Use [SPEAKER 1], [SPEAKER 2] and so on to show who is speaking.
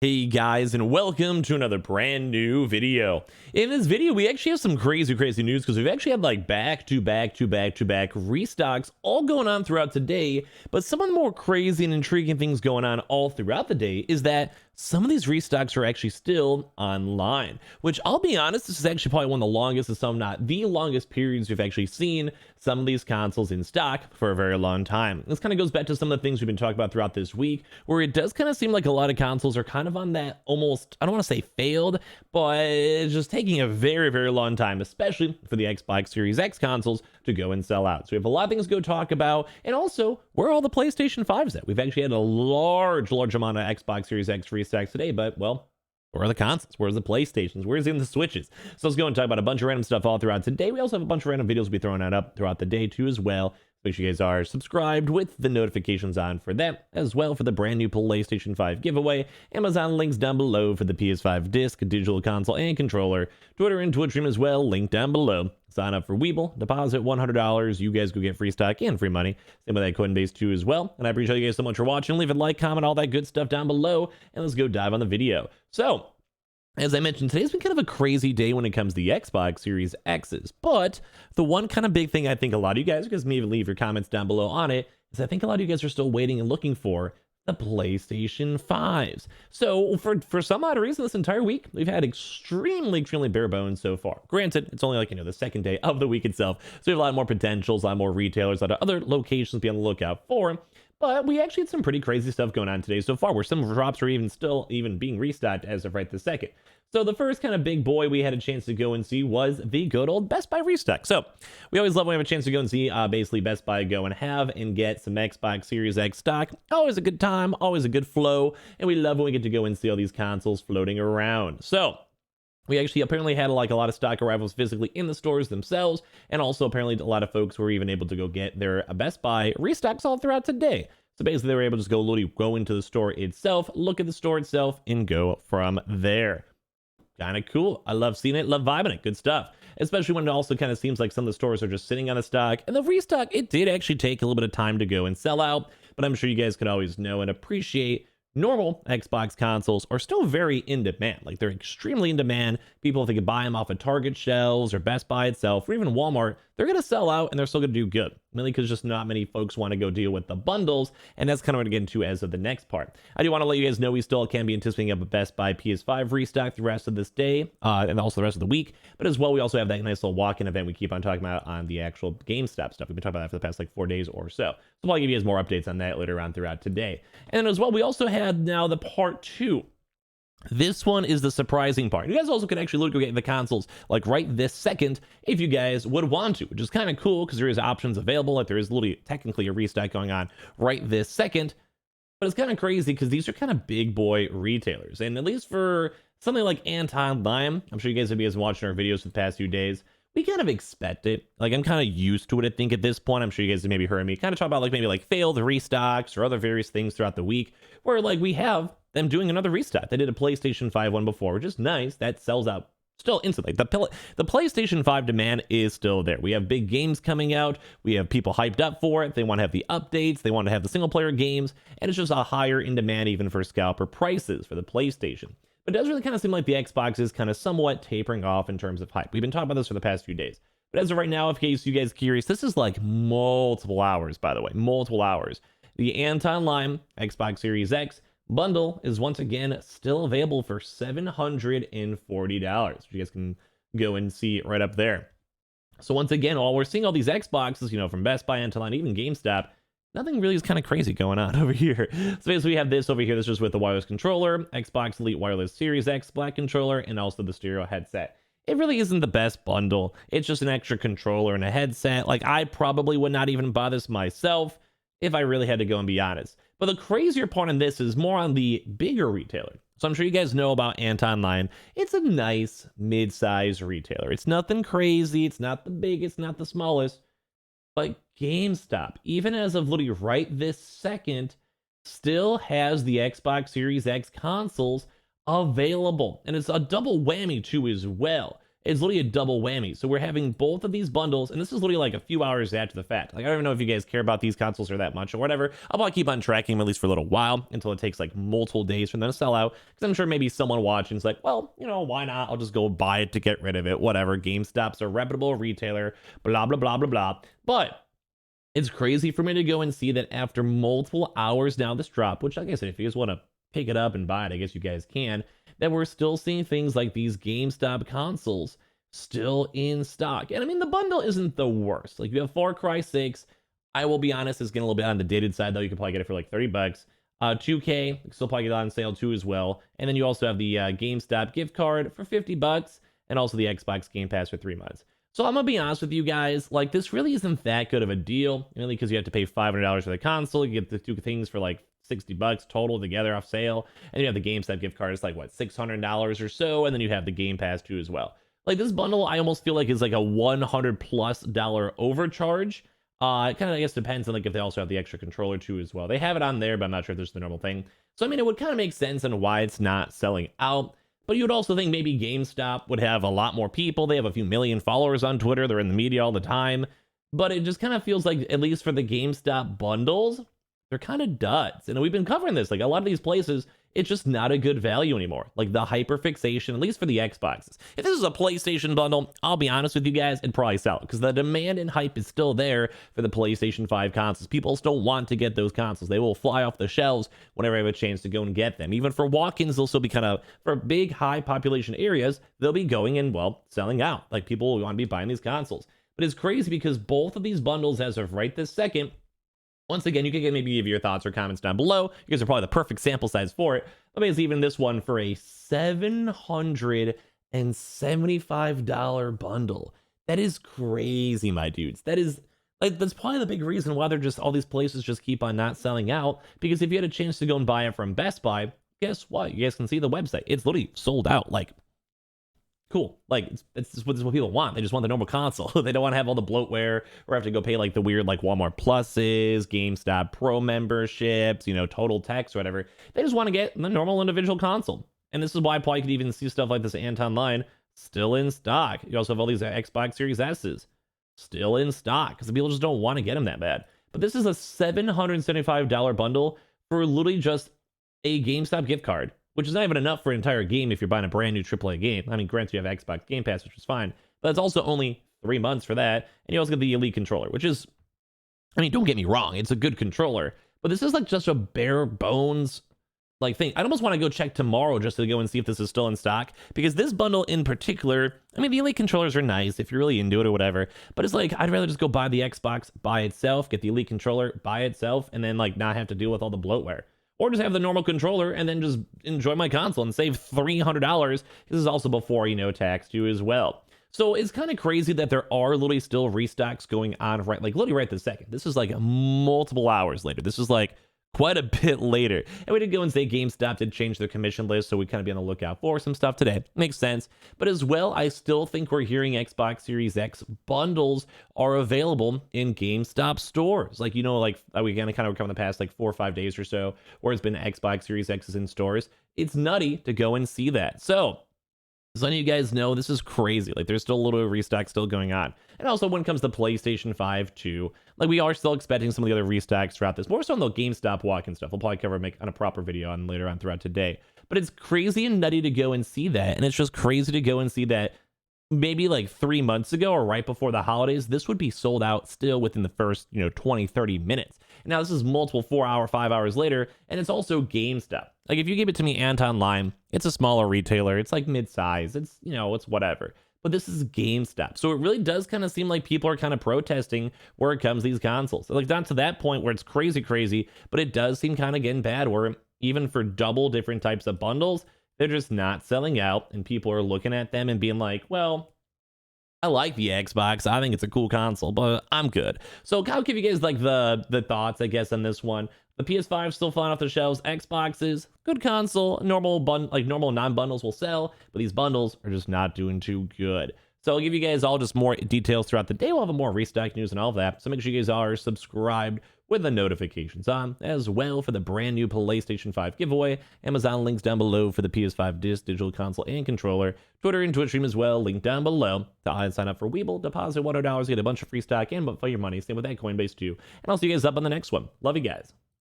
[SPEAKER 1] Hey guys, and welcome to another brand new video. In this video, we actually have some crazy news because we've actually had like back-to-back restocks all going on throughout today. But some of the more crazy and intriguing things going on all throughout the day is that some of these restocks are actually still online, which I'll be honest, this is actually probably one of the longest, if some not the longest periods we've actually seen some of these consoles in stock for a very long time. This kind of goes back to some of the things we've been talking about throughout this week, where it does kind of seem like a lot of consoles are kind of on that almost, I don't want to say failed, but it's just taking a very long time, especially for the Xbox Series X consoles to go and sell out. So we have a lot of things to go talk about, and also where are all the PlayStation 5s at? We've actually had a large amount of Xbox Series X restocks today, but well, where are the consoles? Where's the PlayStations? Where's even the Switches? So let's go and talk about a bunch of random stuff all throughout today. We also have a bunch of random videos we'll be throwing out up throughout the day too as well. Make sure you guys are subscribed with the notifications on for that, as well for the brand new PlayStation 5 giveaway. Amazon links down below for the PS5 disc, digital console, and controller. Twitter and Twitch stream as well, link down below. Sign up for Weeble, deposit $100. You guys go get free stock and free money. Same with that Coinbase too as well. And I appreciate you guys so much for watching. Leave a like, comment, all that good stuff down below. And let's go dive on the video. So, as I mentioned, today's been kind of a crazy day when it comes to the Xbox Series X's, but the one kind of big thing I think a lot of you guys, because maybe leave your comments down below on it, is I think a lot of you guys are still waiting and looking for the PlayStation 5s. So for some odd reason, this entire week, we've had extremely bare bones so far. Granted, it's only like, the second day of the week itself, so we have a lot more potentials, a lot more retailers, a lot of other locations to be on the lookout for. But we actually had some pretty crazy stuff going on today so far, where some drops are still being restocked as of right this second. So the first kind of big boy we had a chance to go and see was the good old Best Buy restock. So we always love when we have a chance to go and see basically Best Buy go and have and get some Xbox Series X stock. Always a good time, always a good flow, and we love when we get to go and see all these consoles floating around. So we actually apparently had like a lot of stock arrivals physically in the stores themselves, and also apparently a lot of folks were even able to go get their Best Buy restocks all throughout today. So basically they were able to just go into the store itself, look at the store itself, and go from there. Kind of cool. I love seeing it, love vibing it. Good stuff. Especially when it also kind of seems like some of the stores are just sitting on the stock. And the restock, it did actually take a little bit of time to go and sell out, but I'm sure you guys could always know and appreciate normal Xbox consoles are still very in demand. Like, they're extremely in demand. People, if they could buy them off of Target shelves or Best Buy itself or even Walmart, they're going to sell out and they're still going to do good. Mainly because just not many folks want to go deal with the bundles, and that's kind of what I get into as of the next part. I do want to let you guys know we still can be anticipating a Best Buy PS5 restock the rest of this day and also the rest of the week. But as well, we also have that nice little walk-in event we keep on talking about on the actual GameStop stuff. We've been talking about that for the past like 4 days or so. So I'll give you guys more updates on that later on throughout today. And as well, we also had now the part 2. This one is the surprising part. You guys also can actually look at the consoles like right this second if you guys would want to, which is kind of cool because there is options available. Like, there is literally technically a restock going on right this second, but it's kind of crazy because these are kind of big boy retailers. And at least for something like Untitled, I'm sure you guys have been watching our videos for the past few days, we kind of expect it. Like, I'm kind of used to it, I think, at this point. I'm sure you guys have maybe heard me kind of talk about like maybe like failed restocks or other various things throughout the week where like we have them doing another restock. They did a PlayStation 5 one before, which is nice. That sells out still instantly. The PlayStation 5 demand is still there. We have big games coming out. We have people hyped up for it. They want to have the updates. They want to have the single player games. And it's just a higher in demand even for scalper prices for the PlayStation. But it does really kind of seem like the Xbox is kind of somewhat tapering off in terms of hype. We've been talking about this for the past few days. But as of right now, in case you guys are curious, this is like multiple hours, by the way. Multiple hours. The Anti-Lime Xbox Series X bundle is once again still available for $740, which you guys can go and see right up there. So once again, while we're seeing all these Xboxes, from Best Buy, Anti-Line, even GameStop, nothing really is kind of crazy going on over here. So basically we have this over here. This is with the wireless controller, Xbox Elite Wireless Series X Black controller, and also the stereo headset. It really isn't the best bundle. It's just an extra controller and a headset. Like, I probably would not even buy this myself if I really had to go and be honest. But the crazier part on this is more on the bigger retailer. So I'm sure you guys know about Anti-Line. It's a nice mid-size retailer. It's nothing crazy. It's not the biggest, not the smallest. But GameStop, even as of literally right this second, still has the Xbox Series X consoles available. And it's a double whammy too as well. It's literally a double whammy. So we're having both of these bundles, and this is literally like a few hours after the fact. Like, I don't even know if you guys care about these consoles or that much or whatever. I'll probably keep on tracking them at least for a little while until it takes like multiple days for them to sell out. Because I'm sure maybe someone watching is like, well, you know, why not? I'll just go buy it to get rid of it. Whatever. GameStop's a reputable retailer, blah, blah, blah, blah, blah. But it's crazy for me to go and see that after multiple hours now this drop, which like I said, if you guys want to pick it up and buy it, I guess you guys can, that we're still seeing things like these GameStop consoles still in stock. And I mean, the bundle isn't the worst. Like, you have Far Cry 6. I will be honest, it's getting a little bit on the dated side, though. You can probably get it for like 30 bucks. 2K, you can still probably get it on sale too as well. And then you also have the GameStop gift card for 50 bucks and also the Xbox Game Pass for 3 months. So I'm gonna be honest with you guys, like, this really isn't that good of a deal, mainly because you have to pay $500 for the console. You get the two things for like 60 bucks total together off sale, and you have the GameStop gift card. It's like what, $600 or so, and then you have the Game Pass too as well. Like, this bundle, I almost feel like is like a $100+ overcharge. It kind of, I guess, depends on like if they also have the extra controller too as well. They have it on there, but I'm not sure if there's the normal thing. So I mean, it would kind of make sense on why it's not selling out. But you would also think maybe GameStop would have a lot more people. They have a few million followers on Twitter. They're in the media all the time. But it just kind of feels like, at least for the GameStop bundles, they're kind of duds. And we've been covering this. Like, a lot of these places, it's just not a good value anymore. Like, the hyperfixation, at least for the Xboxes. If this is a PlayStation bundle, I'll be honest with you guys, it'd probably sell. Because the demand and hype is still there for the PlayStation 5 consoles. People still want to get those consoles. They will fly off the shelves whenever I have a chance to go and get them. Even for walk-ins, they'll still be kind of, for big, high population areas, they'll be going and, well, selling out. Like, people will want to be buying these consoles. But it's crazy because both of these bundles, as of right this second, once again, you can get maybe give your thoughts or comments down below. You guys are probably the perfect sample size for it. Let me just even this one for a $775 bundle. That is crazy, my dudes. That is, like, that's probably the big reason why they're just, all these places just keep on not selling out. Because if you had a chance to go and buy it from Best Buy, guess what? You guys can see the website. It's literally sold out. Like, cool. Like, it's just what people want. They just want the normal console. They don't want to have all the bloatware or have to go pay like the weird like Walmart Pluses, GameStop Pro memberships, you know, Total Techs or whatever. They just want to get the normal individual console. And this is why probably you could even see stuff like this Anton line still in stock. You also have all these Xbox Series S's still in stock because people just don't want to get them that bad. But this is a $775 bundle for literally just a GameStop gift card, which is not even enough for an entire game if you're buying a brand new AAA game. I mean, granted, you have Xbox Game Pass, which is fine, but it's also only 3 months for that. And you also get the Elite controller, which is, I mean, don't get me wrong, it's a good controller, but this is like just a bare bones like thing. I'd almost want to go check tomorrow just to go and see if this is still in stock, because this bundle in particular, I mean, the Elite controllers are nice if you're really into it or whatever, but it's like, I'd rather just go buy the Xbox by itself, get the Elite controller by itself, and then like not have to deal with all the bloatware. Or just have the normal controller and then just enjoy my console and save $300. This is also before, you know, tax too as well. So it's kind of crazy that there are literally still restocks going on right, like literally right this second. This is like multiple hours later. This is like quite a bit later. And we did go and say GameStop did change their commission list, so we kind of be on the lookout for some stuff today. Makes sense. But as well, I still think we're hearing Xbox Series X bundles are available in GameStop stores. Like, you know, like we kind of recover the past like 4 or 5 days or so, where it's been Xbox Series X's in stores. It's nutty to go and see that. So as any of you guys know, this is crazy. Like, there's still a little bit of restock still going on. And also, when it comes to PlayStation 5 too, like, we are still expecting some of the other restocks throughout this. More so on the GameStop walk-in stuff. We'll probably cover make on a proper video on later on throughout today. But it's crazy and nutty to go and see that. And it's just crazy to go and see that maybe like 3 months ago or right before the holidays, this would be sold out still within the first, 20, 30 minutes. And now this is multiple 4 hour, 5 hours later, and it's also GameStop. Like, if you give it to me Anton Line, it's a smaller retailer. It's like mid-size. It's, it's whatever. But this is GameStop. So it really does kind of seem like people are kind of protesting where it comes to these consoles. Like, not to that point where it's crazy, but it does seem kind of getting bad where even for double different types of bundles, they're just not selling out, and people are looking at them and being like, well, I like the Xbox. I think it's a cool console, but I'm good. So I'll give you guys like the thoughts, I guess, on this one. The PS5 still flying off the shelves. Xboxes, good console. Normal non-bundles will sell, but these bundles are just not doing too good. So I'll give you guys all just more details throughout the day. We'll have more restock news and all of that. So make sure you guys are subscribed with the notifications on, as well for the brand new PlayStation 5 giveaway. Amazon links down below for the PS5 digital console and controller. Twitter and Twitch stream as well, link down below. To sign up for Weeble, deposit $100, get a bunch of free stock and but for your money. Same with that Coinbase too. And I'll see you guys up on the next one. Love you guys.